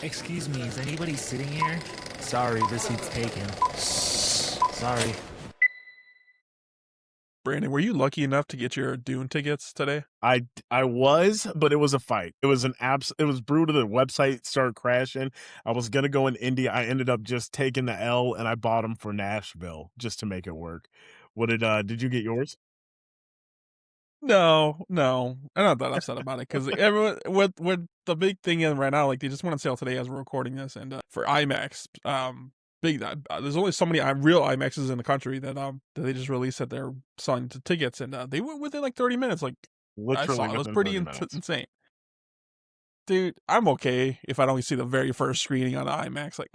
Excuse me, is anybody sitting here? Sorry, this seat's taken. Sorry. Brandon, were you lucky enough to get your Dune tickets today? I was, but it was a fight. It was it was brutal. The website started crashing. I was gonna go in India. I ended up just taking the L and I bought them for Nashville just to make it work. What did you get yours? No, I'm not that upset about it because everyone with the big thing in right now, like they just went on sale today as we're recording this, and for IMAX, big. There's only so many real IMAXs in the country that they just released that they're selling to tickets, and they went within like 30 minutes. Like I Literally saw, it was within pretty 30 minutes. insane. Dude, I'm okay if I don't see the very first screening on IMAX. Like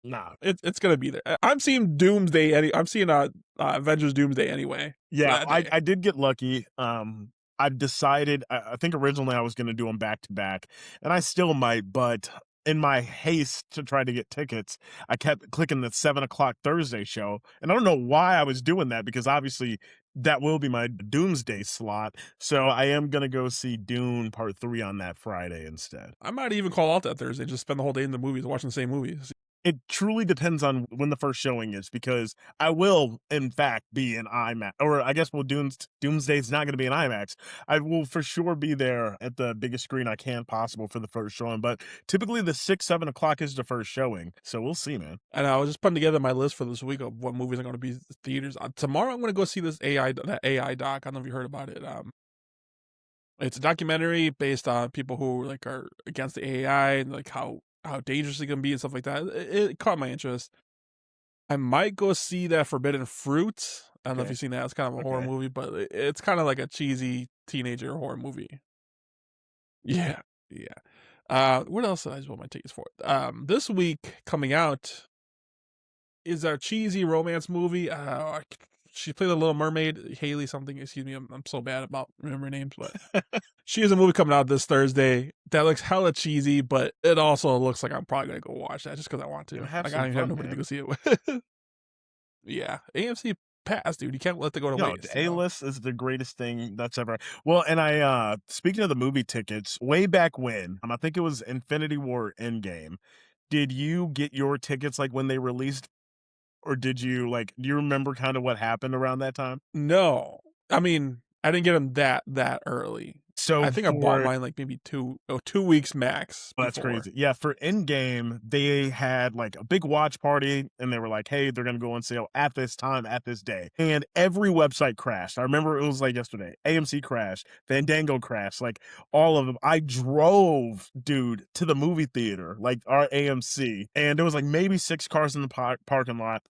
Nah. it's gonna be there. I'm seeing Doomsday. I'm seeing Avengers Doomsday anyway. Yeah, That day. I did get lucky. I've decided. I think originally I was going to do them back to back, and I still might. But in my haste to try to get tickets, I kept clicking the 7 o'clock Thursday show, and I don't know why I was doing that because obviously that will be my Doomsday slot. So I am going to go see Dune Part 3 on that Friday instead. I might even call out that Thursday. Just spend the whole day in the movies watching the same movies. It truly depends on when the first showing is because I will, in fact, be in IMAX. Or I guess Doomsday's not going to be in IMAX. I will for sure be there at the biggest screen I can possible for the first showing. But typically the 6, 7 o'clock is the first showing. So we'll see, man. And I was just putting together my list for this week of what movies are going to be theaters. Tomorrow I'm going to go see this that AI doc. I don't know if you heard about it. It's a documentary based on people who like are against the AI and like how dangerous it can be and stuff like that. It caught my interest. I might go see that Forbidden Fruit. I don't know if you've seen that. It's kind of a horror movie, but it's kind of like a cheesy teenager horror movie. Yeah. What else did I just want my tickets for? This week coming out is a cheesy romance movie. She played the Little Mermaid, Haley something. Excuse me, I'm so bad about remembering names, but she has a movie coming out this Thursday that looks hella cheesy, but it also looks like I'm probably gonna go watch that just because I want to. Have Like some I don't even have fun, nobody to man. go see it with. Yeah, AMC Pass, dude. You can't let it go to No, waste. the A-list is the greatest thing that's ever. Well, and I speaking of the movie tickets, way back when, I think it was Infinity War Endgame. Did you get your tickets like when they released, or did you like? Do you remember kind of what happened around that time? No, I mean I didn't get them that early. So I think I bought for mine like maybe 2 weeks max Well, that's before. crazy. Yeah, for Endgame, they had like a big watch party and they were like, hey, they're going to go on sale at this time, at this day. And every website crashed. I remember it was like yesterday. AMC crashed, Fandango crashed, like all of them. I drove, dude, to the movie theater, like our AMC, and there was like maybe 6 cars in the parking lot.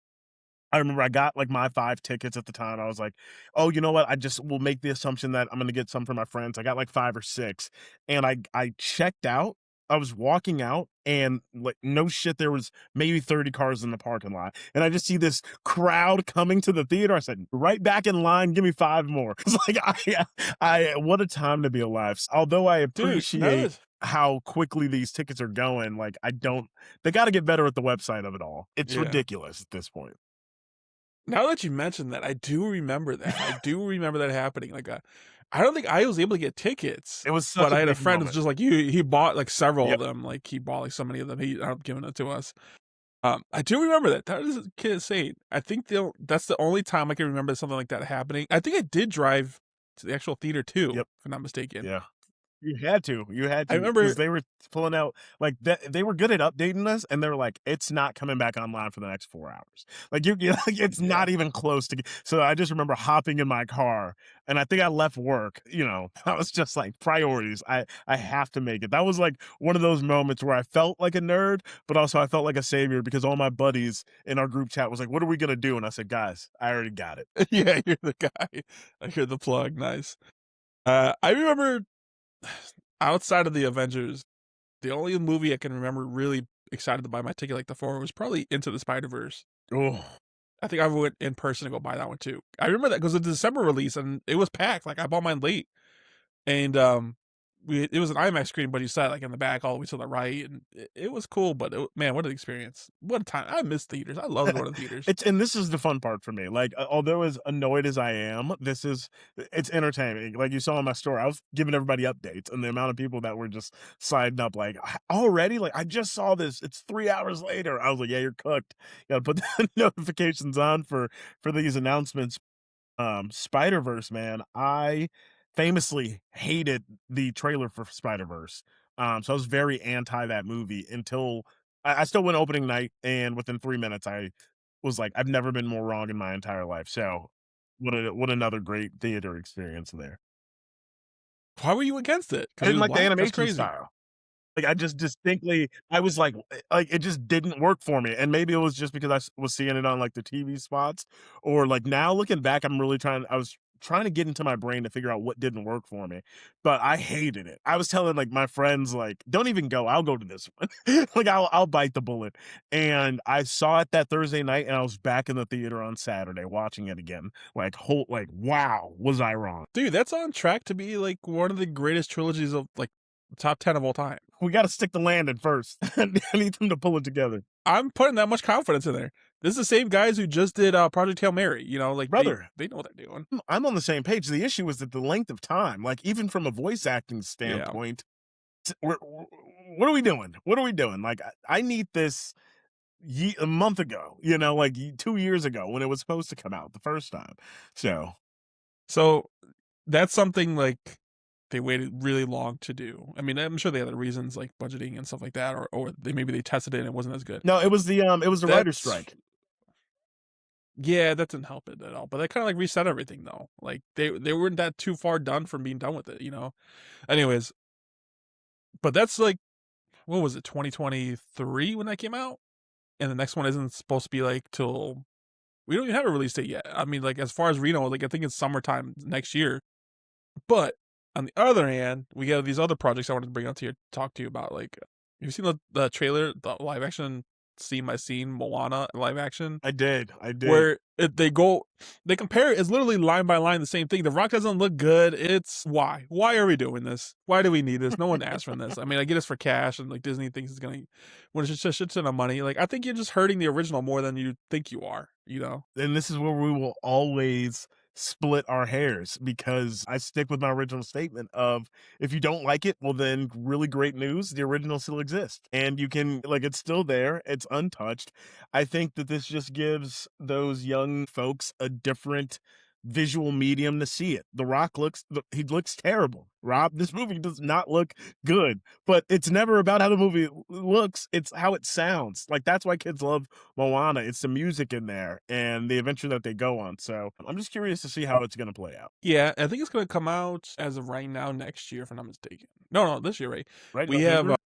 I remember I got like my 5 tickets at the time. I was like, oh, you know what? I just will make the assumption that I'm going to get some for my friends. I got like 5 or 6 and I checked out. I was walking out and like, no shit, there was maybe 30 cars in the parking lot. And I just see this crowd coming to the theater. I said, right back in line, give me 5 more. It's like, what a time to be alive. Although I Dude, appreciate how quickly these tickets are going, like they got to get better at the website of it all. It's ridiculous at this point. Now that you mentioned that, I do remember that. I do remember that happening. Like, I don't think I was able to get tickets, It was such but a I had a big friend that's moment. just like you. He bought like several Yep. of them. Like he bought like so many of them. He ended up giving it to us. I do remember that. That is insane. I think that's the only time I can remember something like that happening. I think I did drive to the actual theater too, Yep. if I'm not mistaken. Yeah. You had to I because remember. they were pulling out like that. They were good at updating us, and they were like, "It's not coming back online for the next 4 hours." Like like, it's not even close to. So I just remember hopping in my car, and I think I left work. I was just like priorities. I have to make it. That was like one of those moments where I felt like a nerd, but also I felt like a savior because all my buddies in our group chat was like, "What are we gonna do?" And I said, "Guys, I already got it." Yeah, you're the guy. I hear the plug. Nice. I remember outside of the Avengers, the only movie I can remember really excited to buy my ticket like the four was probably Into the Spider-Verse. Oh. I think I went in person to go buy that one too. I remember that because it was a December release and it was packed. Like I bought mine late, and it was an IMAX screen, but you sat like in the back all the way to the right, and it was cool. But man, what an experience! What a time! I miss theaters. I love going to theaters. And this is the fun part for me. Like, although as annoyed as I am, it's entertaining. Like you saw in my story, I was giving everybody updates, and the amount of people that were just signing up, like already, like I just saw this. It's 3 hours later. I was like, yeah, you're cooked. You got to put the notifications on for these announcements. Spider-Verse, man, I famously hated the trailer for Spider-Verse. So I was very anti that movie until I still went opening night, and within 3 minutes, I was like, I've never been more wrong in my entire life. So what another great theater experience there. Why were you against it? I Because it didn't was like the black. That's animation crazy. style. Like, I just distinctly I was like, it just didn't work for me, and maybe it was just because was seeing it on, like, the TV spots, or, like, now looking back, I was trying to get into my brain to figure out what didn't work for me, but I hated it. I was telling, like, my friends, like, "Don't even go, I'll go to this one." Like, I'll bite the bullet, and I saw it that Thursday night, and I was back in the theater on Saturday watching it again, like, wow, was I wrong. Dude, that's on track to be like one of the greatest trilogies of like top 10 of all time. We gotta stick the landing first. I need them to pull it together. I'm putting that much confidence in there. This is the same guys who just did Project Hail Mary. You know, like Brother, they know what they're doing. I'm on the same page. The issue is that the length of time, like even from a voice acting Yeah. standpoint, what are we doing? What are we doing? Like I need this a month ago, like 2 years ago when it was supposed to come out the first time. So that's something like they waited really long to do. I mean, I'm sure they had other reasons like budgeting and stuff like that, or maybe they tested it and it wasn't as good. No, it was the writer's strike. Yeah, that didn't help it at all. But they kind of like reset everything though. Like they weren't that too far done from being done with it, you know. Anyways, but that's like what was it, 2023 when that came out? And the next one isn't supposed to be like till we don't even have a release date yet. I mean, like as far as Reno, like I think it's summertime next year. But on the other hand, we have these other projects I wanted to bring up to you, talk to you about. Like, have you seen the trailer, the live action scene by scene Moana live action? I did. Where they compare it. It's literally line by line the same thing. The Rock doesn't look good. It's why? Why are we doing this? Why do we need this? No one asked for this. I mean, I get this for cash, and like Disney thinks it's gonna when it's just a shit ton of money. Like, I think you're just hurting the original more than you think you are. You know? And this is where we will always split our hairs, because I stick with my original statement of if you don't like it, well then really great news, the original still exists and you can it's still there, it's untouched. I think that this just gives those young folks a different visual medium to see it. The Rock he looks terrible. Rob, this movie does not look good, but it's never about how the movie looks, it's how it sounds. Like that's why kids love Moana. It's the music in there and the adventure that they go on. So I'm just curious to see how it's going to play out. Yeah, I think it's gonna come out as of right now next year, if I'm not mistaken. No, this year, right? Right? We have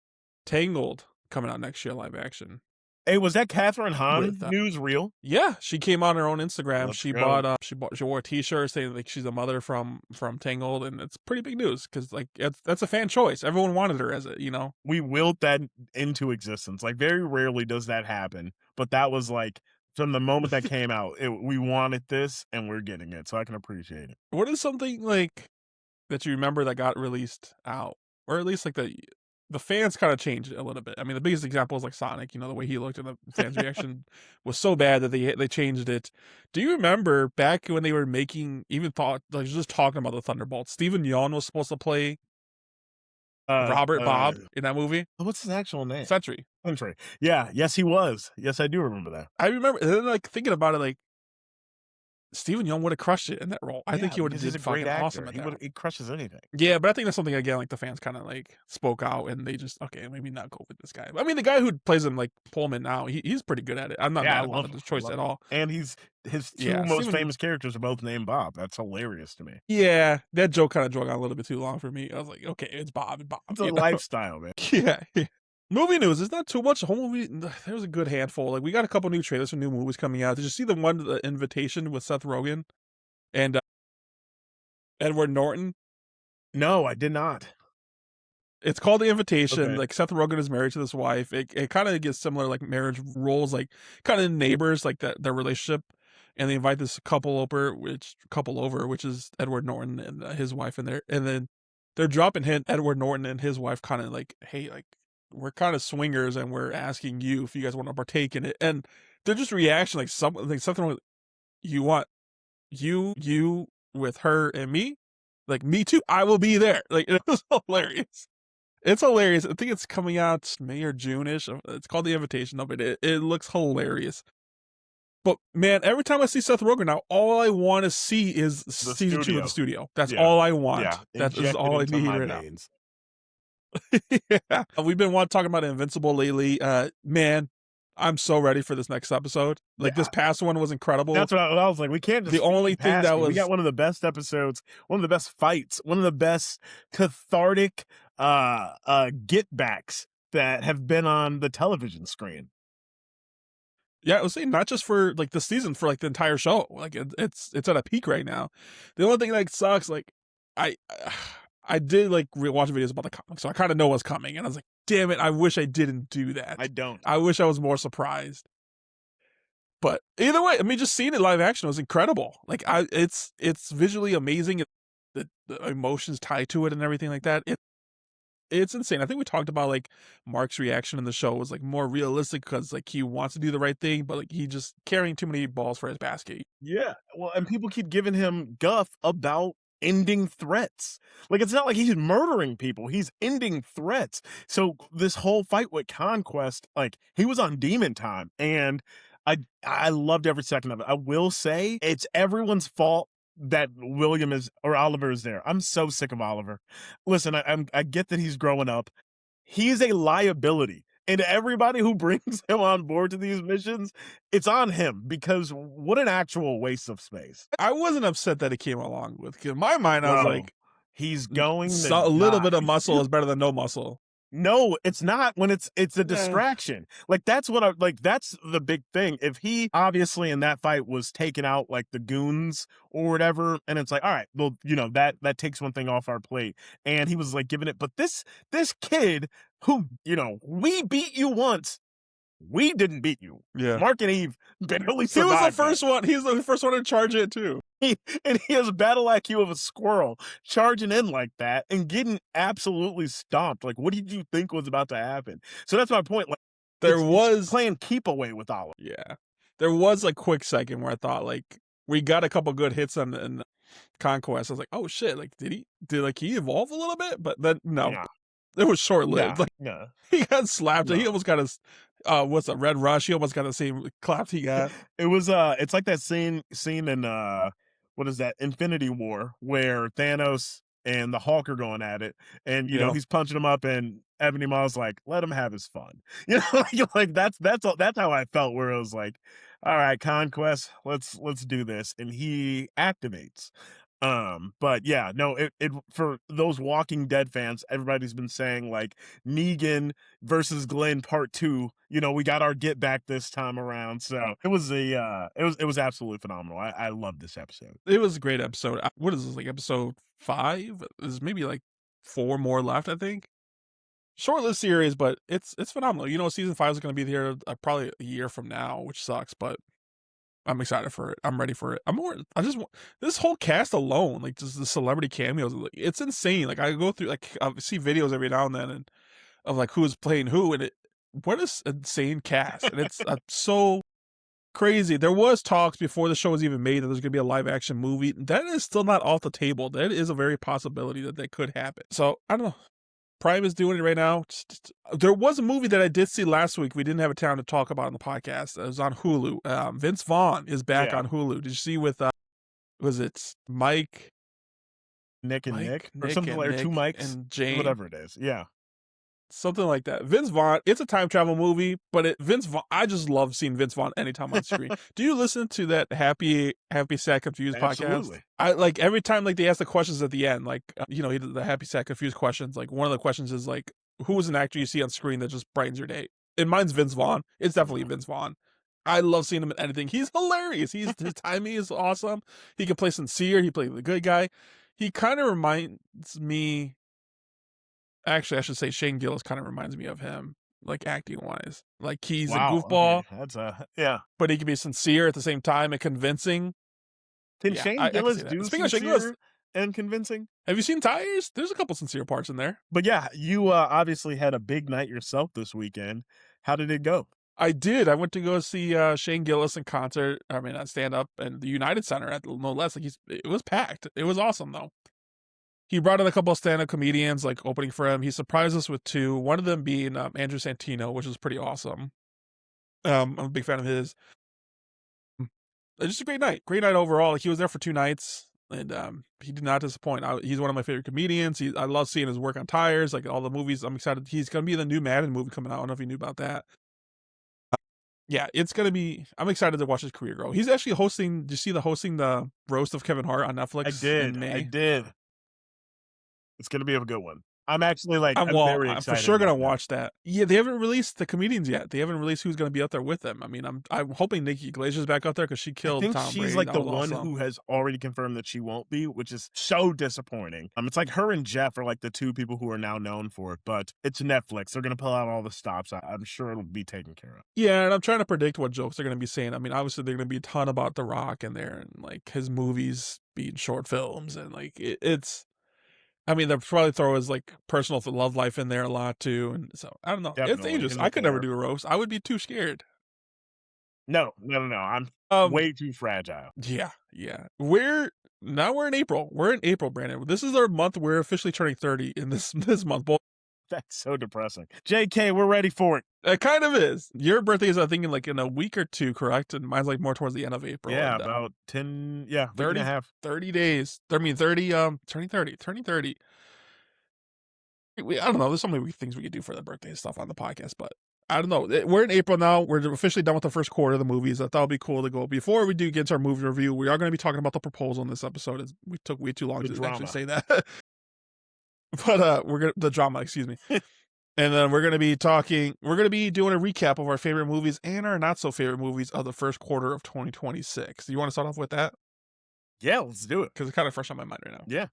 Tangled coming out next year, live action. Hey, was that Catherine Hahn With, news real? Yeah, she came on her own Instagram. Let's She go. she wore a T-shirt saying like she's a mother from Tangled, and it's pretty big news because like that's a fan choice. Everyone wanted her as it, you know. We willed that into existence. Like very rarely does that happen, but that was like from the moment that came out, we wanted this and we're getting it, so I can appreciate it. What is something like that you remember that got released out, or at least like the fans kind of changed it a little bit. I mean, the biggest example is like Sonic. You know, the way he looked, and the fans' reaction was so bad that they changed it. Do you remember back when they were making just talking about the Thunderbolts? Stephen Yeun was supposed to play Robert Bob in that movie. What's his actual name? Sentry. Sentry. Yeah, yes, he was. Yes, I do remember that. I remember, and then like thinking about it, like Stephen Yeun would have crushed it in that role. I think he would have did fucking awesome at that. He crushes anything. Yeah, but I think that's something again, like the fans kind of like spoke out and they just maybe not go with this guy. I mean, the guy who plays him like Pullman now, he's pretty good at it. I'm not mad about the choice at all. And his two most famous characters are both named Bob. That's hilarious to me. Yeah, that joke kind of drug on a little bit too long for me. I was like, okay, it's Bob. It's a lifestyle, man. Yeah. Movie news. It's not too much. The whole movie, there's a good handful. Like we got a couple new trailers for new movies coming out. Did you see the one, The Invitation with Seth Rogen and Edward Norton? No, I did not. It's called The Invitation. Okay. Like Seth Rogen is married to this wife. It kind of gets similar like marriage roles, like kind of neighbors, like their relationship. And they invite this couple over, which is Edward Norton and his wife in there. And then they're dropping hint Edward Norton and his wife kind of like, hey, like we're kind of swingers and we're asking you if you guys want to partake in it, and they're just reaction like something with you want you with her and me, like me too, I will be there. Like it was hilarious. It's hilarious. I think it's coming out May or June-ish. It's called The Invitation of it. It looks hilarious. But man, every time I see Seth Rogen now, all I want to see is season 2 of the studio. That's all I want. Yeah, that is all I need right now. Yeah. We've been talking about Invincible lately. Man, I'm so ready for this next episode. Like this past one was incredible. That's what I was like. We can't just the only thing that was we got one of the best episodes, one of the best fights, one of the best cathartic get backs that have been on the television screen. Yeah, I was saying not just for like the season, for like the entire show. Like it's at a peak right now. The only thing that sucks, like I did like watch videos about the comics, so I kind of know what's coming, and I was like, damn it, I wish I didn't do that. I don't. I wish I was more surprised. But either way, I mean, just seeing it live action was incredible. Like it's visually amazing. The emotions tied to it and everything like that. It's insane. I think we talked about like Mark's reaction in the show was like more realistic because like he wants to do the right thing, but like he just carrying too many balls for his basket. Yeah. Well, and people keep giving him guff about ending threats. Like it's not like he's murdering people. He's ending threats. So this whole fight with Conquest, like he was on demon time, and I loved every second of it. I will say it's everyone's fault that William is or Oliver is there. I'm so sick of Oliver. Listen, I get that he's growing up. He's a liability. And everybody who brings him on board to these missions, it's on him, because what an actual waste of space. I wasn't upset that he came along with. In my mind, I was like, he's going a little bit of muscle is better than no muscle. No, it's not when it's a distraction. Like that's what that's the big thing. If he obviously in that fight was taking out like the goons or whatever, and it's like, all right, well, that takes one thing off our plate. And he was like giving it, but this kid who, we beat you once. We didn't beat you. Yeah. Mark and Eve barely survived. He was the first one. He's the first one to charge it too. And he has a battle IQ of a squirrel, charging in like that and getting absolutely stomped. Like, what did you think was about to happen? So that's my point. Like, there was playing keep away with Oliver. Yeah, there was a quick second where I thought like we got a couple good hits on Conquest. I was like, oh shit, like did he evolve a little bit? But then no. Yeah. It was short lived. Yeah. He got slapped. He almost got his what's that, Red Rush? He almost got the same clap he got. It was it's like that scene in what is that, Infinity War, where Thanos and the Hulk are going at it, and he's punching him up, and Ebony Maw's like, let him have his fun. Like that's how I felt, where it was like, all right, Conquest, let's do this, and he activates. But yeah, no, it for those Walking Dead fans, everybody's been saying like Negan versus Glenn part 2. We got our get back this time around. So it was it was absolutely phenomenal. I love this episode. It was a great episode. What is this, like episode 5? There's maybe like 4 more left, I think. Short-lived series, but it's phenomenal. Season 5 is going to be here probably a year from now, which sucks, but I'm excited for it. I'm ready for it. I just want this whole cast alone, like just the celebrity cameos. Like, it's insane. Like I go through, like I see videos every now and then and of like who's playing who, and what is insane cast, and it's so crazy. There was talks before the show was even made that there's going to be a live action movie. That is still not off the table. That is a very possibility that could happen. So I don't know. Prime is doing it right now. There was a movie that I did see last week. We didn't have a time to talk about on the podcast. It was on Hulu. Vince Vaughn is back on Hulu. Did you see with, was it Nick or something like 2 Mikes and Jane, whatever it is. Yeah. Something like that. Vince Vaughn, it's a time travel movie, but Vince Vaughn, I just love seeing Vince Vaughn anytime on screen. Do you listen to that Happy Sad Confused Absolutely. podcast? I like every time like they ask the questions at the end, like the Happy Sad Confused questions. Like one of the questions is like, who is an actor you see on screen that just brightens your day? And mine's Vince Vaughn. It's definitely Vince Vaughn. I love seeing him in anything. He's hilarious. His timing is awesome. He can play sincere. He plays the good guy. He kind of reminds me. Actually, I should say Shane Gillis kind of reminds me of him, like acting wise. Like he's a goofball. Okay. That's but he can be sincere at the same time and convincing. Can Shane Gillis do Speaking of Shane sincere Gillis, and convincing. Have you seen Tires? There's a couple sincere parts in there. But yeah, you obviously had a big night yourself this weekend. How did it go? I did. I went to go see Shane Gillis in concert. I mean, stand up and the United Center at no less. Like it was packed. It was awesome though. He brought in a couple of stand-up comedians like opening for him. He surprised us with two. One of them being Andrew Santino, which was pretty awesome. I'm a big fan of his. Just a great night. Great night overall. Like, he was there for 2 nights. And he did not disappoint. He's one of my favorite comedians. I love seeing his work on Tires, like all the movies. I'm excited. He's going to be in the new Madden movie coming out. I don't know if you knew about that. Yeah, it's going to be. I'm excited to watch his career grow. He's actually hosting. Did you see hosting the roast of Kevin Hart on Netflix? In May? I did. It's going to be a good one. I'm actually like, I'm very excited. I'm for sure going to watch that. Yeah, they haven't released the comedians yet. They haven't released who's going to be out there with them. I mean, I'm hoping Nikki Glazer's back out there because she killed Tom Brady. I think she's like the one who has already confirmed that she won't be, which is so disappointing. It's like her and Jeff are like the 2 people who are now known for it, but it's Netflix. They're going to pull out all the stops. I'm sure it'll be taken care of. Yeah, and I'm trying to predict what jokes they're going to be saying. I mean, obviously they're going to be a ton about The Rock in there and like his movies being short films and like it's. I mean, they'll probably throw his like personal love life in there a lot too, and so I don't know. Definitely. It's dangerous. I could never do a roast. I would be too scared. No. I'm way too fragile. Yeah. We're in April. We're in April, Brandon. This is our month. We're officially turning 30 in this month. That's so depressing. JK, we're ready for it. It kind of is. Your birthday is, I think, in like in a week or 2, correct? And mine's like more towards the end of April. Yeah, and, about 10, 30 and a half. 30 days. I mean, 30, turning 30. I don't know. There's so many things we could do for the birthday stuff on the podcast, but I don't know. We're in April now. We're officially done with the first quarter of the movies. I thought it'd be cool to go. Before we do get into our movie review, we are going to be talking about The Proposal in this episode. We took way too long to actually say that. But the drama, excuse me. And then we're going to be doing a recap of our favorite movies and our not so favorite movies of the first quarter of 2026. Do you want to start off with that? Yeah, let's do it. Because it's kind of fresh on my mind right now. Yeah.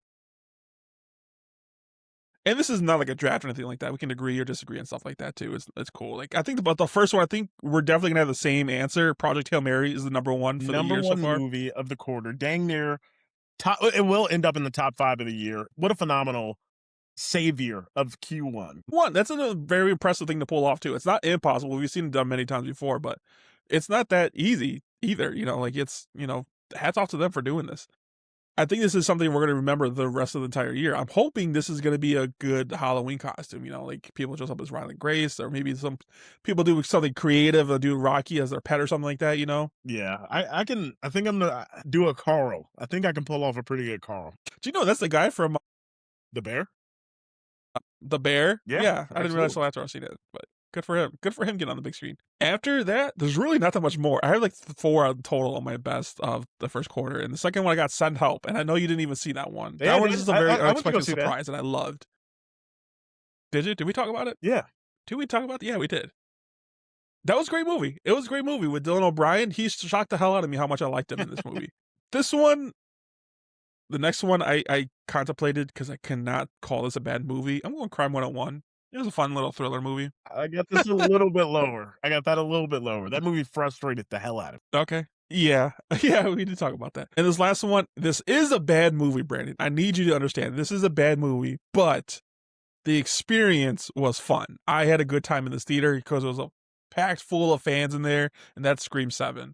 And this is not like a draft or anything like that. We can agree or disagree and stuff like that too. It's cool. Like I think about the first one, I think we're definitely gonna have the same answer. Project Hail Mary is the number 1 for the year so far. Number 1 movie of the quarter, dang near top. It will end up in the top 5 of the year. What a phenomenal savior of Q1. That's a very impressive thing to pull off too. It's not impossible. We've seen it done many times before, but it's not that easy either. Like it's hats off to them for doing this. I think this is something we're going to remember the rest of the entire year. I'm hoping this is going to be a good Halloween costume. Like people dress up as Ryland Grace, or maybe some people do something creative or do Rocky as their pet or something like that. Yeah, I think I'm gonna do a Carl. I think I can pull off a pretty good Carl. Do you know that's the guy from The Bear? The Bear? Yeah. I didn't realize until after I seen it, but good for him. Good for him getting on the big screen. After that, there's really not that much more. I have like 4 total on my best of the first quarter, and the second one I got Send Help, and I know you didn't even see that one. Yeah, that one is just a very unexpected surprise, and I loved. Did you? Did we talk about it? Yeah. Did we talk about it? Yeah, we did. That was a great movie. It was a great movie with Dylan O'Brien. He shocked the hell out of me how much I liked him in this movie. The next one I contemplated because I cannot call this a bad movie. I'm going Crime 101. It was a fun little thriller movie. I got this a little bit lower. I got that a little bit lower. That movie frustrated the hell out of me. Okay. Yeah, we did talk about that. And this last one, this is a bad movie, Brandon. I need you to understand. This is a bad movie, but the experience was fun. I had a good time in this theater because it was packed full of fans in there, and that's Scream 7.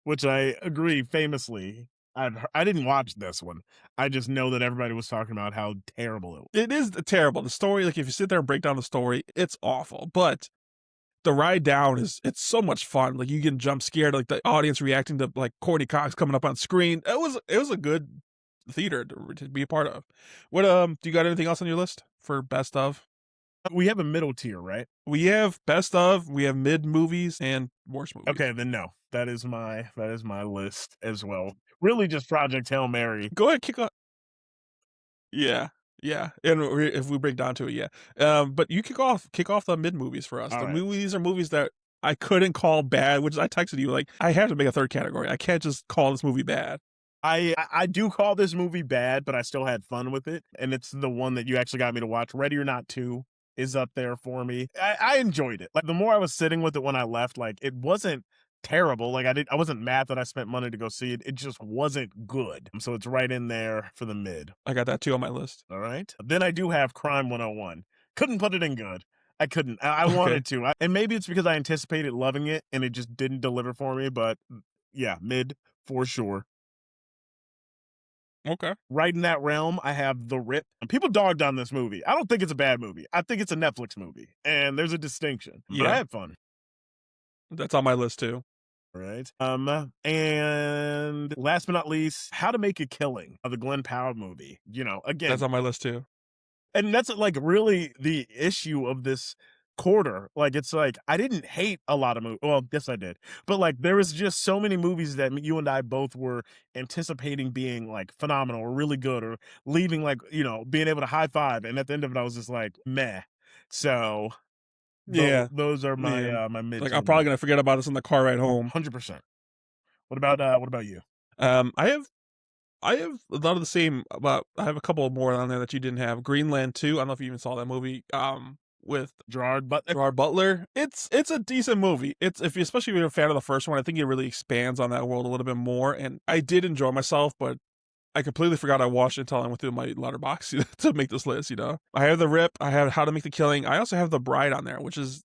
Which I agree famously. I didn't watch this one. I just know that everybody was talking about how terrible it was. It is terrible. The story, like if you sit there and break down the story, it's awful. But the ride down it's so much fun. Like you get jump scared, like the audience reacting to like Courtney Cox coming up on screen. It was a good theater to be a part of. What do you got anything else on your list for best of? We have a middle tier, right? We have best of, we have mid movies and worst movies. Okay, then no. That is my list as well. Really just Project Hail Mary. Go ahead, kick off. Yeah. And if we break down to it, yeah. But you kick off the mid movies for us. All the right. movies are movies that I couldn't call bad, which I texted you like I have to make a third category. I can't just call this movie bad. I do call this movie bad, but I still had fun with it. And it's the one that you actually got me to watch. Ready or Not 2 is up there for me. I enjoyed it. Like the more I was sitting with it when I left, like it wasn't terrible. Like I wasn't mad that I spent money to go see it. It just wasn't good. So it's right in there for the mid. I got that too on my list. All right. Then I do have Crime 101. Couldn't put it in good. I couldn't. I Okay. wanted to. And maybe it's because I anticipated loving it and it just didn't deliver for me. But yeah, mid for sure. Okay. Right in that realm, I have The Rip. And people dogged on this movie. I don't think it's a bad movie. I think it's a Netflix movie. And there's a distinction. But I Yeah. had fun. That's on my list too. Right. And last but not least, How to Make a Killing, the Glenn Powell movie. You know, again, That's on my list too. and that's like really the issue of this quarter. Like, it's like I didn't hate a lot of movies. Well, yes, I did, but like there was just so many movies that you and I both were anticipating being like phenomenal or really good, or leaving like being able to high five, and at the end of it, I was just like meh. So Yeah. those are my Yeah. my mid. Like I'm probably gonna forget about this in the car ride home. 100%. What about you? I have a lot of the same, but I have a couple more on there that you didn't have. Greenland 2. I don't know if you even saw that movie. With Gerard Butler. Gerard Butler. It's a decent movie. It's especially if you're a fan of the first one, I think it really expands on that world a little bit more. And I did enjoy myself, but I completely forgot I watched it until I went through my letterbox to make this list. I have The Rip. I have How to Make the Killing. I also have The Bride on there, which is,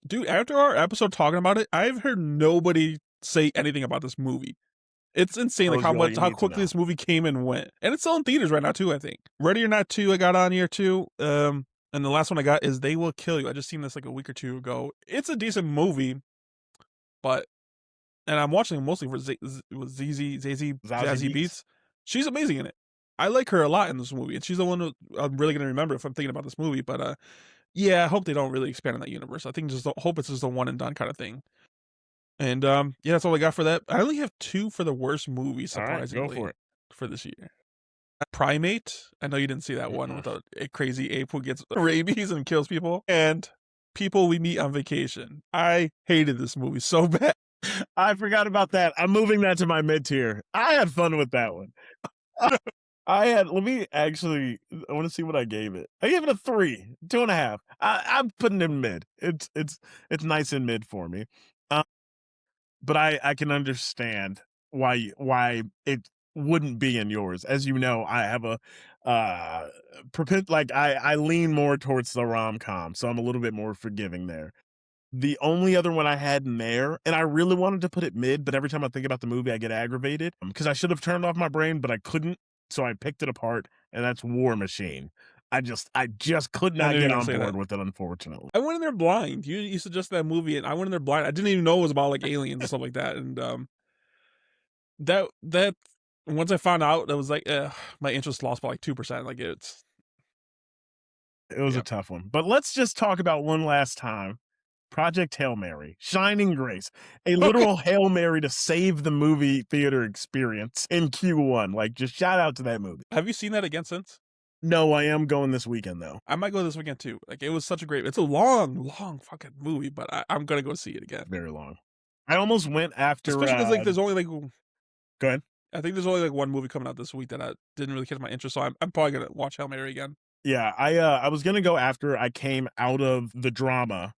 dude. After our episode talking about it, I've heard nobody say anything about this movie. It's insane, like how quickly this movie came and went, and it's still in theaters right now too. I think Ready or Not 2 I got on here too. And the last one I got is They Will Kill You. I just seen this like a week or two ago. It's a decent movie, and I'm watching it mostly for Zazie Beetz. She's amazing in it. I like her a lot in this movie, and she's the one who I'm really gonna remember if I'm thinking about this movie. But yeah, I hope they don't really expand on that universe. I think hope it's just a one and done kind of thing. And yeah, that's all I got for that. I only have 2 for the worst movie, surprisingly, All right, go for it. For this year. Primate. I know you didn't see that one with a crazy ape who gets rabies and kills people. And People We Meet on Vacation. I hated this movie so bad. I forgot about that. I'm moving that to my mid tier. I had fun with that one. I want to see what I gave it. I gave it a 3, 2.5. I'm putting it in mid. It's nice in mid for me. But I can understand why it wouldn't be in yours. As you know, I have a I lean more towards the rom-com, so I'm a little bit more forgiving there. The only other one I had in there, and I really wanted to put it mid, but every time I think about the movie, I get aggravated because I should have turned off my brain, but I couldn't, so I picked it apart, and that's War Machine. I just could not get on board with it, unfortunately. I went in there blind. You suggested that movie, and I went in there blind. I didn't even know it was about like aliens and stuff like that. And that once I found out, it was like my interest lost by like 2%. Like it was a tough one. But let's just talk about one last time. Project Hail Mary, Shining Grace, a literal Hail Mary to save the movie theater experience in Q1. Like, just shout out to that movie. Have you seen that again since? No, I am going this weekend though. I might go this weekend too. Like, it was such a great. It's a long fucking movie, but I'm gonna go see it again. Very long. I almost went after, especially because like there's only like. Go ahead. I think there's only like one movie coming out this week that I didn't really catch my interest, so I'm probably gonna watch Hail Mary again. Yeah, I was gonna go after I came out of the drama.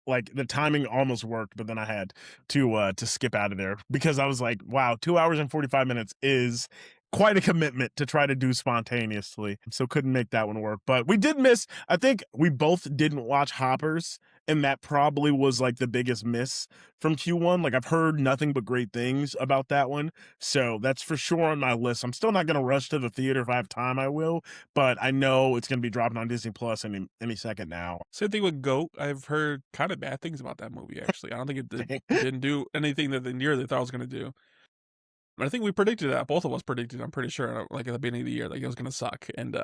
Like the timing almost worked, but then I had to skip out of there because I was like, wow, 2 hours and 45 minutes is quite a commitment to try to do spontaneously. So couldn't make that one work. But we did miss, I think we both didn't watch Hoppers, and that probably was like the biggest miss from Q1. Like I've heard nothing but great things about that one. So that's for sure on my list. I'm still not going to rush to the theater. If I have time, I will. But I know it's going to be dropping on Disney Plus any second now. Same thing with Goat. I've heard kind of bad things about that movie, actually. I don't think it didn't do anything that they thought it was going to do. But I think we predicted that. Both of us predicted, I'm pretty sure, like at the beginning of the year, like it was going to suck. And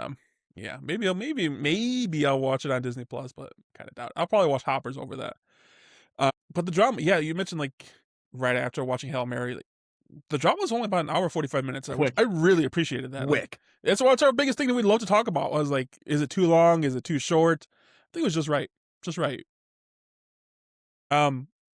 yeah, maybe I'll watch it on Disney Plus, but kind of doubt. I'll probably watch Hoppers over that. But the drama, yeah, you mentioned like right after watching Hail Mary, like, the drama was only about an hour 45 minutes. I really appreciated that. Quick. Like, it's our biggest thing that we'd love to talk about. Was like, is it too long? Is it too short? I think it was just right. Just right.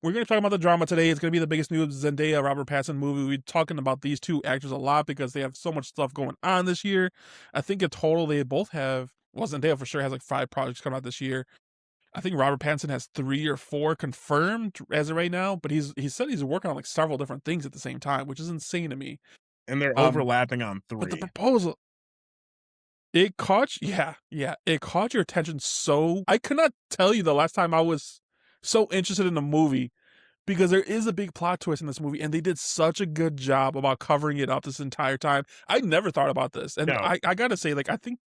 We're going to talk about the drama today. It's going to be the biggest news, Zendaya, Robert Pattinson movie. We're talking about these two actors a lot because they have so much stuff going on this year. I think in total they both have, well, Zendaya for sure has like 5 projects coming out this year. I think Robert Pattinson has 3 or 4 confirmed as of right now, but he said he's working on like several different things at the same time, which is insane to me. And they're Um, overlapping on but the 3. proposal, it caught it caught your attention so. I could not tell you the last time I was so interested in a movie because there is a big plot twist in this movie, and they did such a good job about covering it up this entire time. I never thought about this, and No. I gotta say, like, I think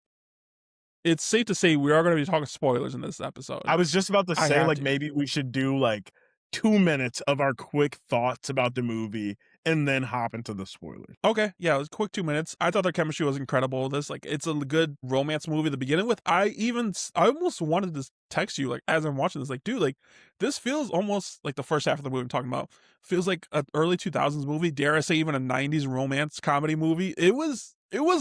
it's safe to say we are going to be talking spoilers in this episode. I was just about to I say, have like, to. maybe we should do, like, 2 minutes of our quick thoughts about the movie and then hop into the spoilers. Okay, yeah, it was a quick 2 minutes. I thought their chemistry was incredible. This, like, it's a good romance movie to begin with. I almost wanted to text you, like, as I'm watching this, like, dude, like, this feels almost like the first half of the movie I'm talking about. Feels like an early 2000s movie, dare I say even a 90s romance comedy movie. It was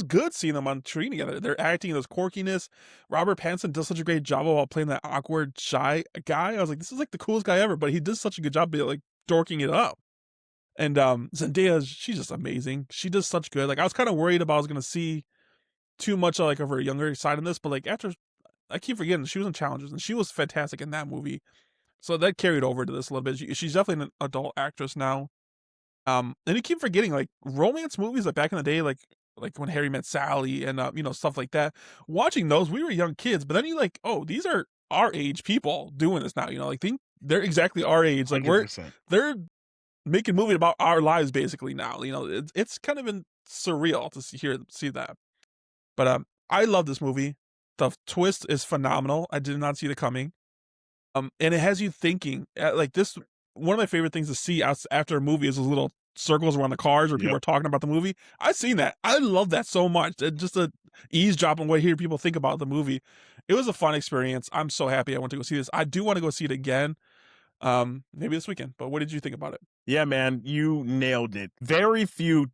good seeing them on screen together. They're acting this quirkiness. Robert Pattinson does such a great job about playing that awkward, shy guy. I was like, this is like the coolest guy ever, but he does such a good job being like dorking it up. And Zendaya, she's just amazing. She does such good. Like, I was kind of worried about I was gonna see too much of, like, of her younger side in this, but like after I keep forgetting she was in Challengers and she was fantastic in that movie. So that carried over to this a little bit. She's definitely an adult actress now. And you keep forgetting, like, romance movies like back in the day, like When Harry Met Sally and stuff like that. Watching those, we were young kids, but then you like, oh, these are our age people doing this now. Like they're exactly our age. Like 100%. they're making movies about our lives basically now. It's kind of been surreal to see that. But I love this movie. The twist is phenomenal. I did not see it coming. And it has you thinking, like this. One of my favorite things to see after a movie is those little circles around the cars where people Yep. are talking about the movie. I've seen that. I love that so much. Just a eavesdrop on what hear people think about the movie. It was a fun experience. I'm so happy I went to go see this. I do want to go see it again. Maybe this weekend. But what did you think about it? Yeah, man, you nailed it. Very few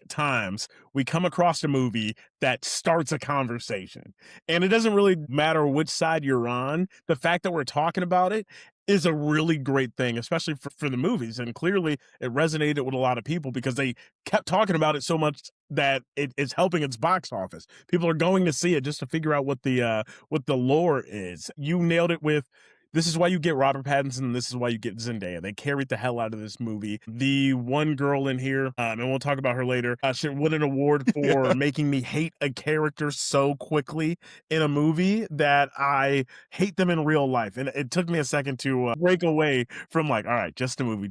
times we come across a movie that starts a conversation. And it doesn't really matter which side you're on. The fact that we're talking about it is a really great thing, especially for the movies. And clearly it resonated with a lot of people because they kept talking about it so much that it is helping its box office. People are going to see it just to figure out what the lore is. You nailed it with this is why you get Robert Pattinson, and this is why you get Zendaya. They carried the hell out of this movie. The one girl in here, and we'll talk about her later, she won an award for making me hate a character so quickly in a movie that I hate them in real life. And it took me a second to break away from like, all right, just a movie.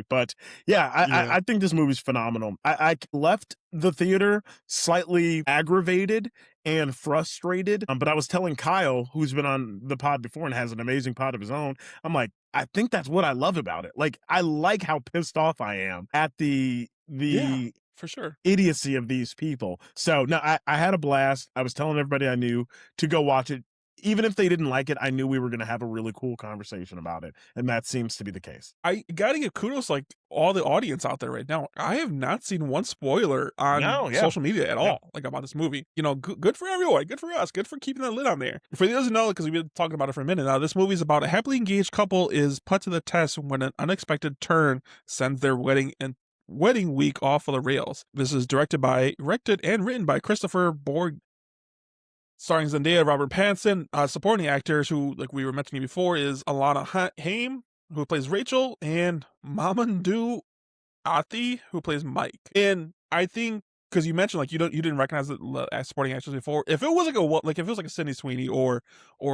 But yeah, I think this movie's phenomenal. I left the theater slightly aggravated and frustrated. But I was telling Kyle, who's been on the pod before and has an amazing pod of his own, I'm like, I think that's what I love about it. Like, I like how pissed off I am at the For sure. idiocy of these people. So no, I had a blast. I was telling everybody I knew to go watch it. Even if they didn't like it, I knew we were going to have a really cool conversation about it. And that seems to be the case. I gotta give kudos like all the audience out there right now. I have not seen one spoiler on social media at all, like about this movie. Good for everyone. Good for us. Good for keeping that lid on there. For those who know, because we've been talking about it for a minute now, this movie is about a happily engaged couple is put to the test when an unexpected turn sends their wedding week off of the rails. This is directed and written by Christopher Borg. Starring Zendaya, Robert Pattinson. Supporting actors who, like we were mentioning before, is Alana Haim, who plays Rachel, and Mamoudou Athie, who plays Mike. And I think because you mentioned like you didn't recognize the supporting actors before. If it was if it was like a Sydney Sweeney or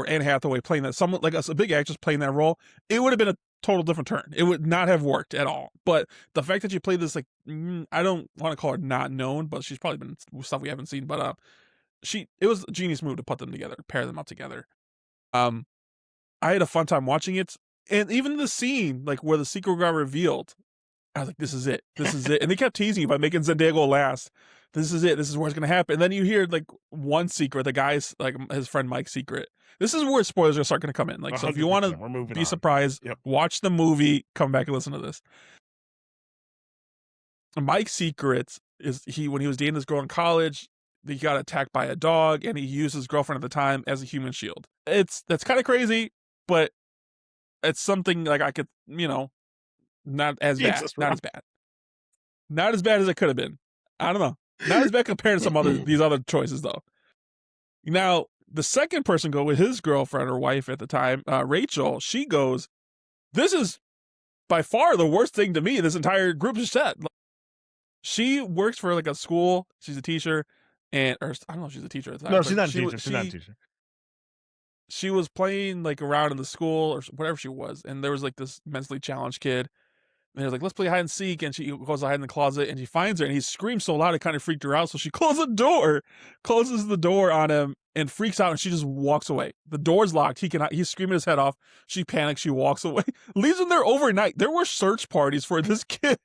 Anne Hathaway playing that, someone like a big actress playing that role, it would have been a total different turn. It would not have worked at all. But the fact that you played this I don't want to call her not known, but she's probably been stuff we haven't seen. But it was a genius move to put them together, pair them up together. I had a fun time watching it. And even the scene, like where the secret got revealed, I was like, this is it. This is it. And they kept teasing you by making Zendaya go last. This is it. This is where it's going to happen. And then you hear like one secret, the guy's like his friend Mike's secret. This is where spoilers are starting to come in. Like, so if you want to be surprised, watch the movie, come back and listen to this. Mike's secret is when he was dating this girl in college, he got attacked by a dog and he used his girlfriend at the time as a human shield. That's kind of crazy, but it's something like I could, not as bad. Not as bad. Not as bad as it could have been. I don't know. Not as bad compared to these other choices though. Now, The second person go with his girlfriend or wife at the time, Rachel. She goes, "This is by far the worst thing to me this entire group has said." She works for like a school. She's a teacher, or I don't know if she's a teacher at the time. No, she's not a teacher. She's not a teacher. She was playing like around in the school or whatever she was, and there was like this mentally challenged kid. And they're like, let's play hide and seek. And she goes to hide in the closet and she finds her and he screams so loud it kind of freaked her out. So she closes the door on him and freaks out and she just walks away. The door's locked. He's screaming his head off. She panics. She walks away, leaves him there overnight. There were search parties for this kid.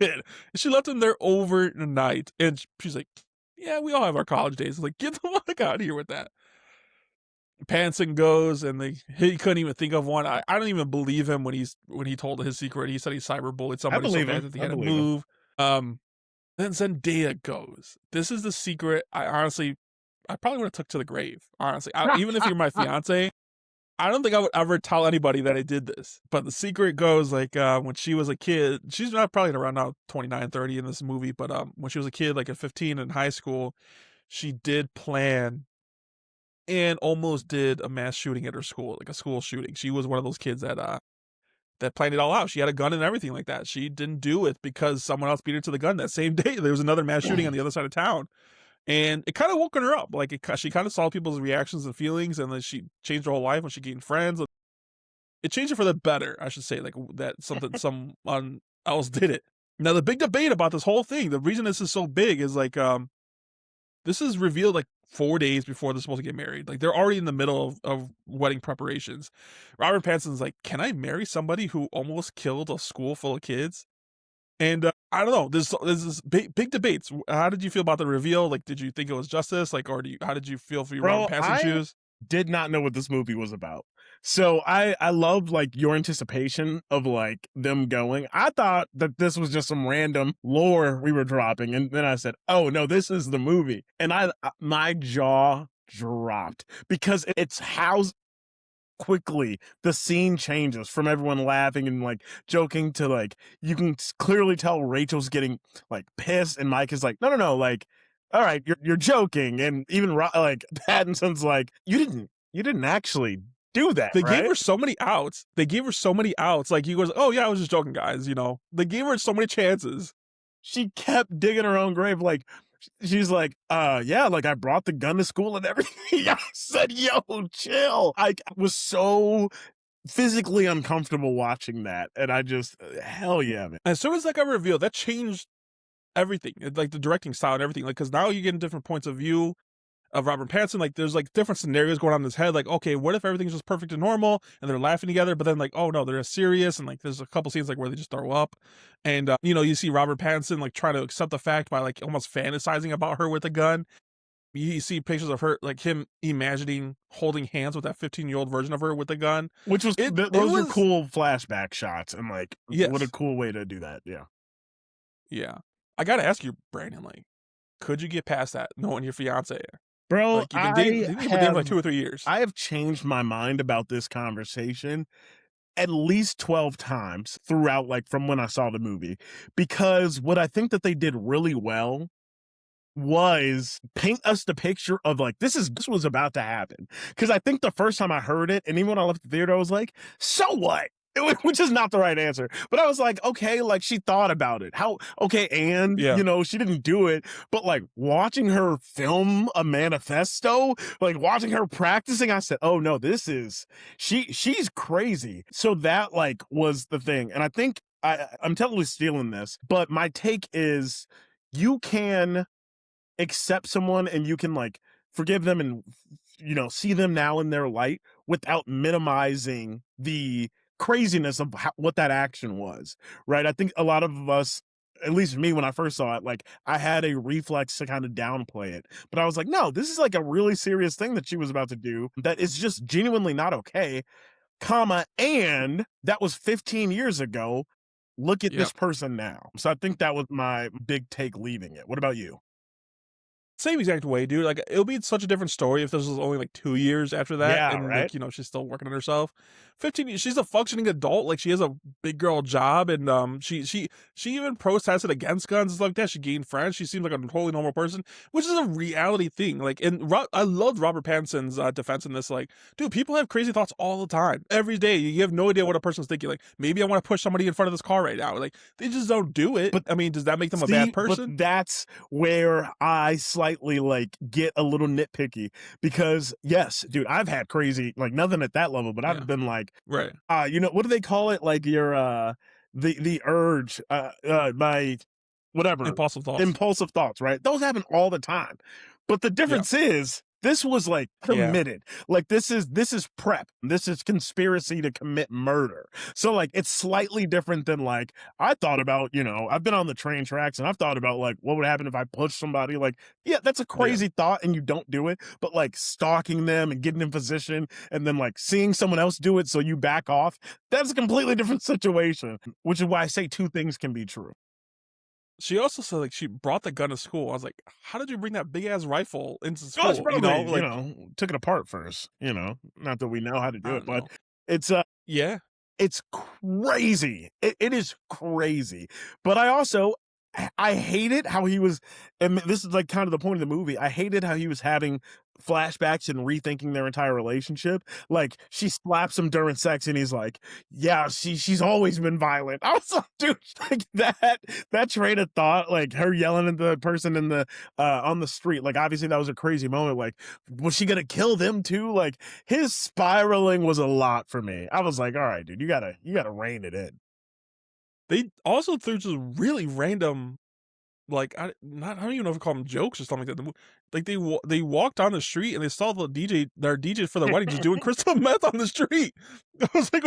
She left him there overnight. And she's like, yeah, we all have our college days. Like, get the fuck out of here with that. Pattinson goes and he couldn't even think of one. I don't even believe him when he told his secret. He said he cyberbullied somebody so bad that he had to move. Then Zendaya goes. This is the secret. I probably would have took to the grave. Honestly, even if you're my fiance, I don't think I would ever tell anybody that I did this. But the secret goes like when she was a kid. She's not probably around now 29, 30 in this movie. But when she was a kid, like at 15 in high school, she did plan and almost did a mass shooting at her school, like a school shooting. She was one of those kids that planned it all out. She had a gun and everything like that. She didn't do it because someone else beat her to the gun that same day. There was another mass shooting on the other side of town. And it kind of woken her up. Like she kind of saw people's reactions and feelings, and then she changed her whole life when she gained friends. It changed her for the better, I should say, like that someone else did it. Now, the big debate about this whole thing, the reason this is so big is like, this is revealed like 4 days before they're supposed to get married. Like they're already in the middle of wedding preparations. Robert Pattinson's like, can I marry somebody who almost killed a school full of kids? And I don't know. There's this big debates. How did you feel about the reveal? Like, did you think it was justice? Like, or how did you feel for your Robert Pattinson shoes? Did not know what this movie was about. So I love like your anticipation of like them going. I thought that this was just some random lore we were dropping. And then I said, oh no, this is the movie. And my jaw dropped because it's how quickly the scene changes from everyone laughing and like joking to like, you can clearly tell Rachel's getting like pissed and Mike is like, no, like, all right, you're joking. And even like Pattinson's like, you didn't actually do that. They gave her so many outs. Like he goes, oh yeah, I was just joking, guys. You know, they gave her so many chances. She kept digging her own grave. Like she's like, yeah, like I brought the gun to school and everything. I said, yo, chill. I was so physically uncomfortable watching that, and I just, hell yeah, man. As soon as that got revealed, that changed everything, like the directing style and everything. Like, because now you're getting different points of view of Robert Pattinson. Like there's like different scenarios going on in his head. Like, okay, what if everything's just perfect and normal and they're laughing together, but then like, oh no, they're serious. And like there's a couple scenes like where they just throw up, and you know, you see Robert Pattinson like try to accept the fact by like almost fantasizing about her with a gun. You see pictures of her, like him imagining holding hands with that 15-year-old version of her with a gun, which was those were cool flashback shots, and like, yes, what a cool way to do that. Yeah. I gotta ask you, Brandon, like, could you get past that knowing your fiance? Bro, like, you've been dating like 2 or 3 years. I have changed my mind about this conversation at least 12 times throughout, like, from when I saw the movie. Because what I think that they did really well was paint us the picture of, like, this was about to happen. Because I think the first time I heard it, and even when I left the theater, I was like, so what? Which is not the right answer. But I was like, okay, like she thought about it. And, you know, she didn't do it. But like watching her film a manifesto, like watching her practicing, I said, oh no, she's crazy. So that like was the thing. And I think I'm totally stealing this, but my take is you can accept someone and you can like forgive them and, you know, see them now in their light without minimizing the craziness of what that action was, right? I think a lot of us, at least me, when I first saw it, like I had a reflex to kind of downplay it, but I was like, no, this is like a really serious thing that she was about to do that is just genuinely not okay, and that was 15 years ago. Look at this person now. So I think that was my big take leaving it. What about you? Same exact way, dude. Like, it'll be such a different story if this was only like 2 years after that, Yeah, and right? like she's still working on herself. 15 years, she's a functioning adult. Like, she has a big girl job, and she even protested against guns and stuff like that. She gained friends. She seems like a totally normal person, which is a reality thing. Like, and I loved Robert Pattinson's defense in this. Like, dude, people have crazy thoughts all the time, every day. You have no idea what a person's thinking. Like, maybe I want to push somebody in front of this car right now. Like, they just don't do it. But I mean, does that make them a See, bad but person? that's where I slightly like get a little nitpicky because yes, dude, I've had crazy like nothing at that level, but I've Yeah. been like, Right. you know, what do they call it? Like your the urge, my whatever Impulsive thoughts. right? Those happen all the time. But the Yeah. difference is this was like Yeah. committed. Like this is prep. This is conspiracy to commit murder. So like it's slightly different than like I thought about, you know, I've been on the train tracks and I've thought about like what would happen if I pushed somebody. Like, yeah, that's a crazy thought and you don't do it. But like stalking them and getting in position and then like seeing someone else do it so you back off, that's a completely different situation. Which is why I say two things can be true. She also said, like, she brought the gun to school. I was like, how did you bring that big ass rifle into Oh, it's school? probably, You know, like, took it apart first, not that we know how to I do it, don't but know. it's Yeah. it's crazy. It is crazy. But I hated how he was, and this is like kind of the point of the movie. I hated how he was having flashbacks and rethinking their entire relationship. Like she slaps him during sex, and he's like, "Yeah, she's always been violent." I was like, dude, like that train of thought, like her yelling at the person in the on the street. Like obviously that was a crazy moment. Like, was she gonna kill them too? Like his spiraling was a lot for me. I was like, all right, dude, you gotta rein it in. They also threw just really random, like, I don't even know if we call them jokes or something like that. Like, they walked down the street and they saw their DJ for their wedding just doing crystal meth on the street. I was like,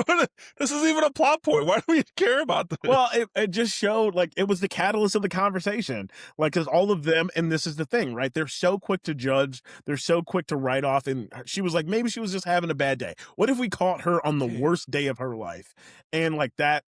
this is even a plot point. Why do we care about this? Well, it just showed like it was the catalyst of the conversation. Like, because all of them, and this is the thing, right? They're so quick to judge. They're so quick to write off. And she was like, maybe she was just having a bad day. What if we caught her on the worst day of her life? And like that,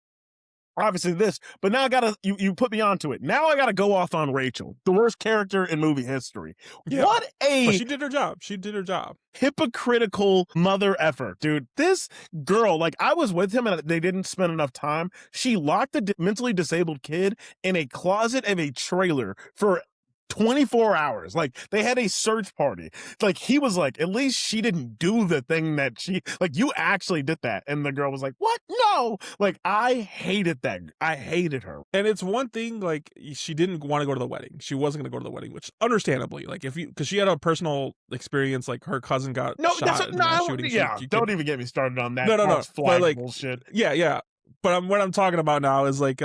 obviously this, but now I gotta, you put me onto it. Now I gotta go off on Rachel, the worst character in movie history. Yeah. What But a she did her job. She did her job. hypocritical mother effer, dude. This girl, like I was with him and they didn't spend enough time. She locked the mentally disabled kid in a closet of a trailer for 24 hours. Like they had a search party. Like he was like, at least she didn't do the thing that she, like you actually did that. And the girl was like, what? No. Like I hated that. I hated her. And it's one thing, like, she didn't want to go to the wedding. She wasn't going to go to the wedding, which understandably, like, because she had a personal experience, like her cousin got shot in the mass shooting. Yeah, don't even get me started on that. No. Flag like, bullshit. Yeah. But what I'm talking about now is like,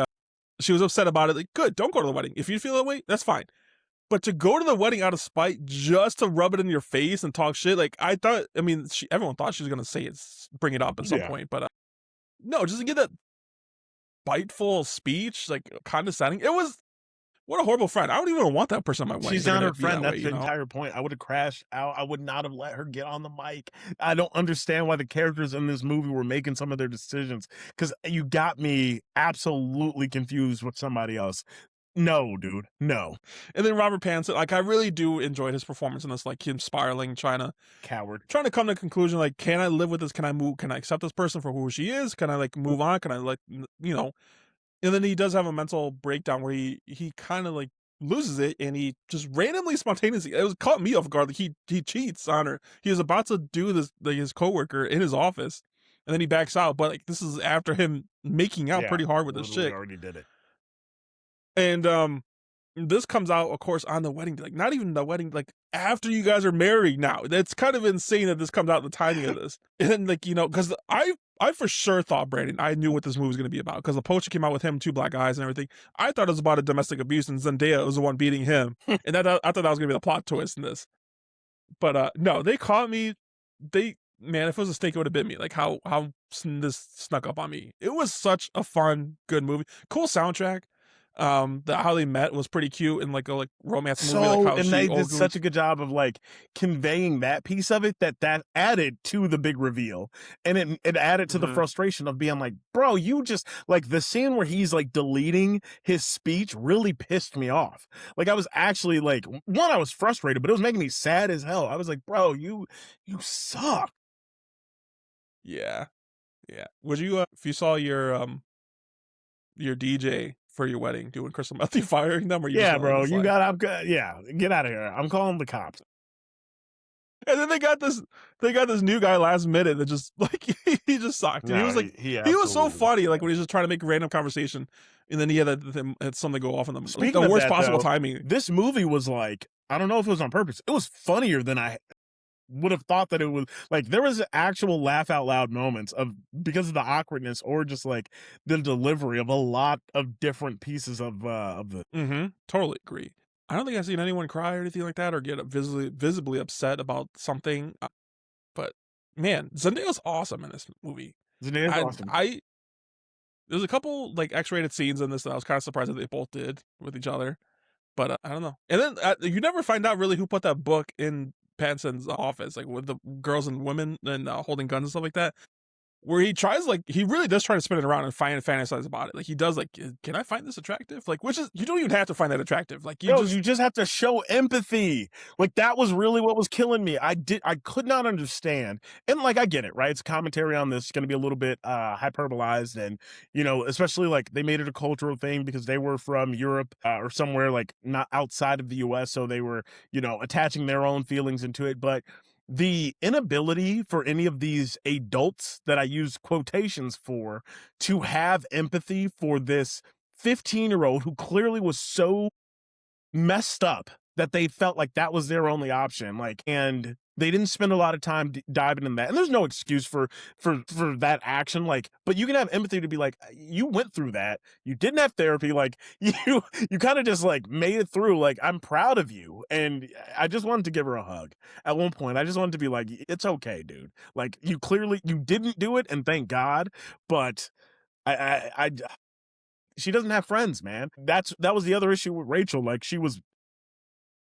she was upset about it. Like, good, don't go to the wedding. If you feel that way, that's fine. But to go to the wedding out of spite just to rub it in your face and talk shit, like everyone thought she was gonna say it, bring it up at some point, but no, just to get that biteful speech, like condescending. It was, what a horrible friend. I don't even want that person on my wedding. She's not her friend. That's way, the entire point. I would have crashed out. I would not have let her get on the mic. I don't understand why the characters in this movie were making some of their decisions, because you got me absolutely confused with somebody else. No, dude, no. And then Robert Pattinson, like I really do enjoy his performance in this, like him spiraling, trying to come to a conclusion, like, can I live with this? Can I move? Can I accept this person for who she is? Can I like move on? Can I like, and then he does have a mental breakdown where he kind of like loses it and he just randomly spontaneously, it was caught me off guard. Like he cheats on her. He was about to do this, like his coworker in his office, and then he backs out. But like this is after him making out pretty hard with this chick. Already did it. And this comes out, of course, on the wedding day. Like, not even the wedding, like, after you guys are married now. That's kind of insane that this comes out, the timing of this. And, like, because I for sure thought, Brandon, I knew what this movie was going to be about. Because the poster came out with him, 2 black guys and everything. I thought it was about a domestic abuse, and Zendaya was the one beating him. And I thought that was going to be the plot twist in this. But, no, they caught me. Man, if it was a snake, it would have bit me. Like, how this snuck up on me. It was such a fun, good movie. Cool soundtrack. How they met was pretty cute in like a romance movie, like So, how and she they did overly. such a good job of like conveying that piece of it that added to the big reveal, and it added to the Mhm. frustration of being like, bro, you just like the scene where he's like deleting his speech really pissed me off. Like I was actually like, one, I was frustrated, but it was making me sad as hell. I was like, bro, you suck. Yeah, yeah. Would you if you saw your DJ for your wedding doing crystal meth, you firing them, or you just Yeah, gonna let bro, it you slide? got I'm good. Yeah, get out of here. I'm calling the cops. And then they got this new guy last minute that just like he just sucked. And he No, was like he he was so absolutely funny, like sucked. when he's just trying to make a random conversation, and then he had something go off on them, like the Speaking of worst that, possible though, timing. this movie was like, I don't know if it was on purpose. It was funnier than I would have thought that it was. Like there was actual laugh out loud moments of because of the awkwardness or just like the delivery of a lot of different pieces of the. Totally agree. I don't think I've seen anyone cry or anything like that, or get visibly upset about something. But man, Zendaya's awesome in this movie. Zendaya's I awesome. I There's a couple like X-rated scenes in this that I was kind of surprised that they both did with each other. But I don't know. And then you never find out really who put that book in Pattinson's office, like with the girls and women and holding guns and stuff like that. Where he tries, like, he really does try to spin it around and fantasize about it. Like he does, like, can I find this attractive? Like, which is you don't even have to find that attractive. Like No, you just have to show empathy. Like that was really what was killing me. I could not understand. And like I get it, right? It's commentary on this. It's gonna be a little bit hyperbolized and especially like they made it a cultural thing because they were from Europe or somewhere like not outside of the US. So they were, attaching their own feelings into it. But the inability for any of these adults that I use quotations for to have empathy for this 15-year-old who clearly was so messed up that they felt like that was their only option, like, and they didn't spend a lot of time diving in that, and there's no excuse for that action, like, but you can have empathy to be like, you went through that, you didn't have therapy, like, you kind of just like made it through, like, I'm proud of you. And I just wanted to give her a hug at one point. I just wanted to be like, it's okay, dude, like, you didn't do it, and thank God. But I she doesn't have friends, man. That was the other issue with Rachel. Like she was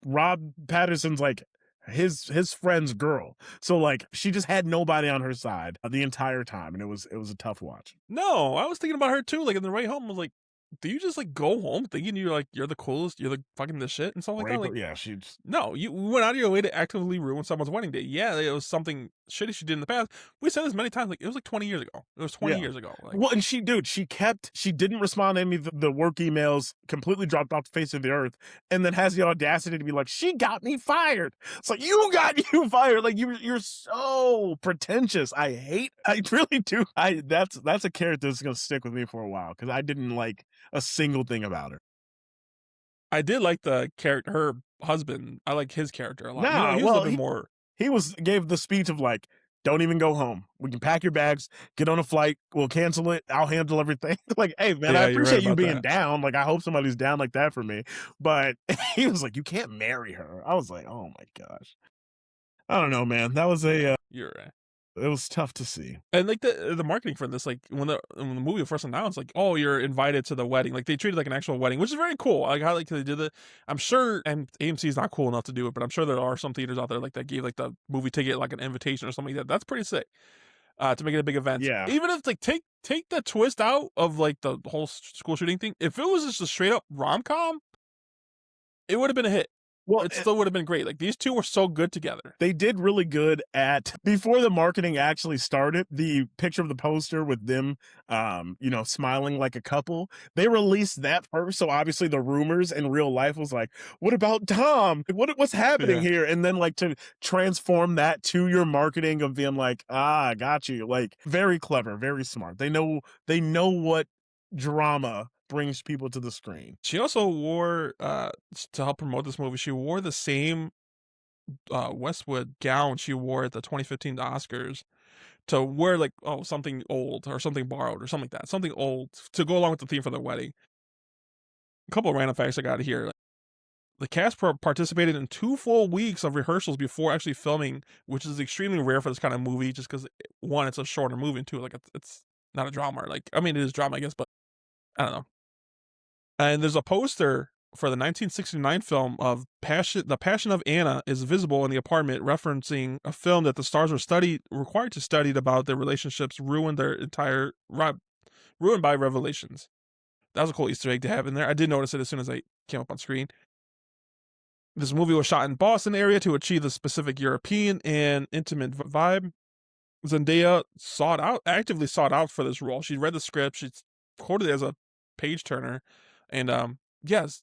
Rob Patterson's like his friend's girl. So like she just had nobody on her side the entire time, and it was a tough watch. No, I was thinking about her too. Like in the way home, I was like, do you just like go home thinking you're the coolest, you're the fucking the shit and stuff like that? Rachel, Like, yeah, she's no, you went out of your way to actively ruin someone's wedding day. Yeah, it was something shitty she did in the past. We said this many times. Like it was like 20 years ago. It was 20 yeah. years ago. Like, Well, and she didn't respond to any of the work emails, completely dropped off the face of the earth, and then has the audacity to be like, she got me fired. It's like, you got you fired. Like you're so pretentious. I really do. That's a character that's gonna stick with me for a while because I didn't like a single thing about her. I did like the character, her husband. I like his character a lot. Nah, He was a well, little bit more. he gave the speech of like, don't even go home. We can pack your bags, get on a flight, we'll cancel it, I'll handle everything. Like, hey man, I Yeah, you're right appreciate you about being that. down. Like, I hope somebody's down like that for me. But he was like, you can't marry her. I was like, oh my gosh. I don't know, man. That was You're right. it was tough to see. And like the marketing for this, like when the movie was first announced, like, oh, you're invited to the wedding. Like they treated it like an actual wedding, which is very cool. Like how like they did it. I'm sure, and AMC is not cool enough to do it, but I'm sure there are some theaters out there like that gave like the movie ticket like an invitation or something like that. That's pretty sick. To make it a big event. Yeah. Even if like take the twist out of like the whole school shooting thing. If it was just a straight up rom-com, it would have been a hit. Well, It still would have been great. Like these two were so good together. they did really good at before the marketing actually started, the picture of the poster with them smiling like a couple. They released that first, so obviously the rumors in real life was like, what about Tom? What's happening Yeah. here? And then like to transform that to your marketing of being like, I got you. Like very clever, very smart. They know what drama brings people to the screen. She also wore to help promote this movie, she wore the same Westwood gown she wore at the 2015 Oscars to wear like something old or something borrowed or something like that. Something old to go along with the theme for the wedding. A couple of random facts I got here. Like, the cast participated in 2 full weeks of rehearsals before actually filming, which is extremely rare for this kind of movie just because one, it's a shorter movie, and two, like it's not a drama. Like I mean it is drama, I guess, but I don't know. And there's a poster for the 1969 film of The Passion of Anna is visible in the apartment, referencing a film that the stars were required to study about their relationships ruined by revelations. That was a cool Easter egg to have in there. I did notice it as soon as I came up on screen. This movie was shot in Boston area to achieve the specific European and intimate vibe. Zendaya actively sought out for this role. She read the script. She quoted it as a page turner, and yes,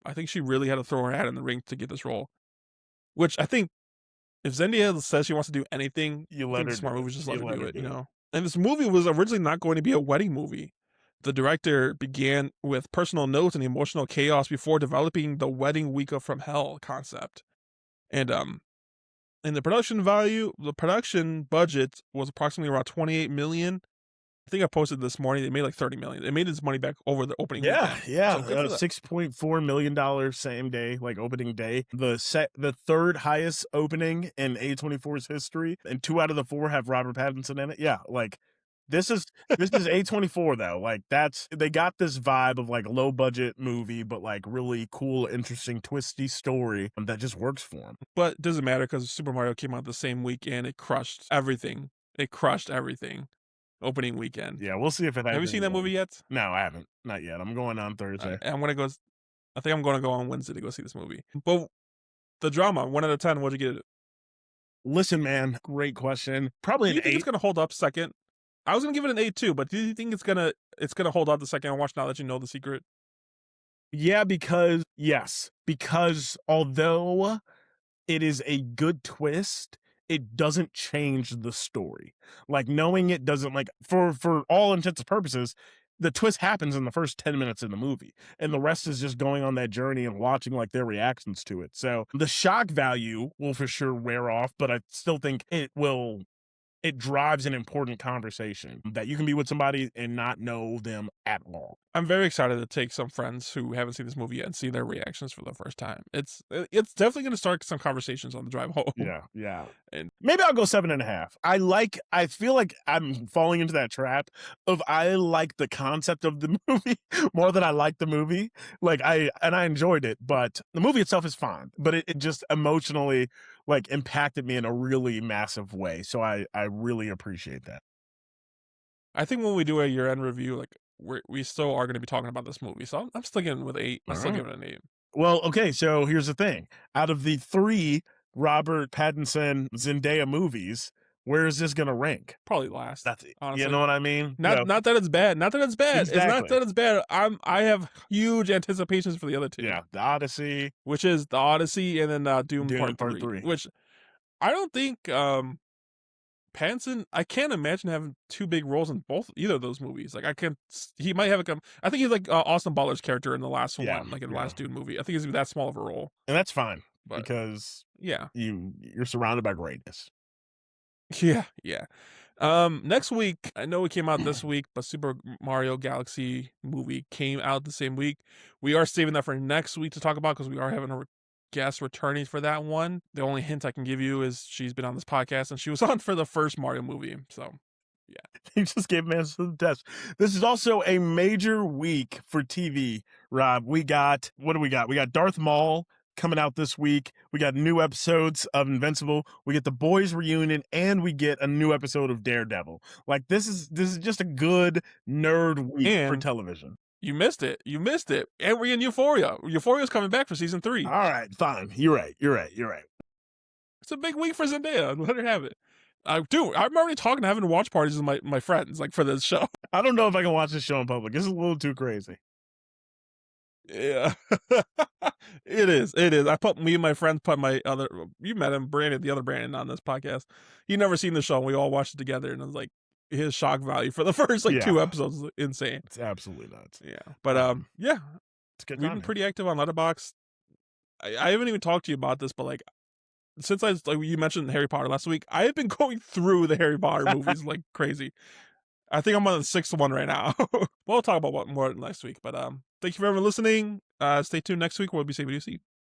I think she really had to throw her hat in the ring to get this role. Which I think, if Zendaya says she wants to do anything, You I let think her the smart do move it. is just let You her let do her it, do you it. know. And this movie was originally not going to be a wedding movie. The director began with personal notes and emotional chaos before developing the wedding week of from hell concept. And the production budget was approximately around 28 million. I think I posted this morning. They made like 30 million. They made its money back over the opening weekend. So good for them. $6.4 million same day, like opening day. The third highest opening in A24's history, and 2 out of the 4 have Robert Pattinson in it. Yeah, like this is A24 though. Like they got this vibe of like low budget movie, but like really cool, interesting, twisty story that just works for them. But it doesn't matter because Super Mario came out the same week and it crushed everything. Opening weekend. Yeah, we'll see if it has. Have you seen that movie yet? No, I haven't. Not yet. I'm going on Thursday. And I think I'm going to go on Wednesday to go see this movie. But the drama, 1 out of 10, what'd you get it? Listen, man, great question. Probably Do you an think 8. it's gonna hold up second? I was gonna give it an 8 too, but do you think it's gonna hold up the second I watch now that you know the secret? Yeah, because although it is a good twist, it doesn't change the story. Like knowing it doesn't, like, for all intents and purposes, the twist happens in the first 10 minutes in the movie, and the rest is just going on that journey and watching like their reactions to it. So the shock value will for sure wear off, but I still think it drives an important conversation that you can be with somebody and not know them at all. I'm very excited to take some friends who haven't seen this movie yet and see their reactions for the first time. It's definitely going to start some conversations on the drive home. Yeah. And maybe I'll go 7.5. I feel like I'm falling into that trap of I like the concept of the movie more than I like the movie. Like I enjoyed it, but the movie itself is fine. But it just emotionally like impacted me in a really massive way. So I really appreciate that. I think when we do a year-end review, like we still are going to be talking about this movie. So I'm still getting with 8. I'm still giving it an 8. Well, okay, so here's the thing. Out of the 3 Robert Pattinson Zendaya movies, where is this going to rank? Probably last. That's honestly. You know what I mean? Not that it's bad. Not that it's bad. Exactly. It's not that it's bad. I have huge anticipations for the other 2. Yeah, The Odyssey, which is The Odyssey, and then Doom Part 3, which I don't think Pattinson, I can't imagine having 2 big roles in either of those movies. Like he might have I think he's like Austin Butler's character in the last one, like in the last Dune movie. I think he's that small of a role, and that's fine because you're surrounded by greatness. Yeah. Next week, I know it came out this week, but Super Mario Galaxy movie came out the same week. We are saving that for next week to talk about because we are having a guest returning for that one. The only hint I can give you is she's been on this podcast and she was on for the first Mario movie. So, yeah. He just gave Mans to the desk. This is also a major week for TV, Rob. What do we got? We got Darth Maul coming out this week. We got new episodes of Invincible. We get the Boys reunion, and we get a new episode of Daredevil. Like this is just a good nerd week for television. You missed it. And we're in Euphoria. Euphoria's coming back for season 3. All right, fine. You're right. It's a big week for Zendaya. Let her have it. Dude, I'm already talking to having watch parties with my friends, like, for this show. I don't know if I can watch this show in public. This is a little too crazy. Yeah. It is. Me and my friends put my other, you met him, Brandon, the other Brandon, on this podcast. He never seen the show, and we all watched it together, and it was like, his shock value for the first 2 episodes is insane. It's absolutely nuts. Yeah. But yeah. It's good. We've been pretty active on Letterboxd. I haven't even talked to you about this, but like since you mentioned Harry Potter last week, I have been going through the Harry Potter movies like crazy. I think I'm on the 6th one right now. We'll talk about more next week. But thank you for everyone listening. Stay tuned next week. We'll be saving you.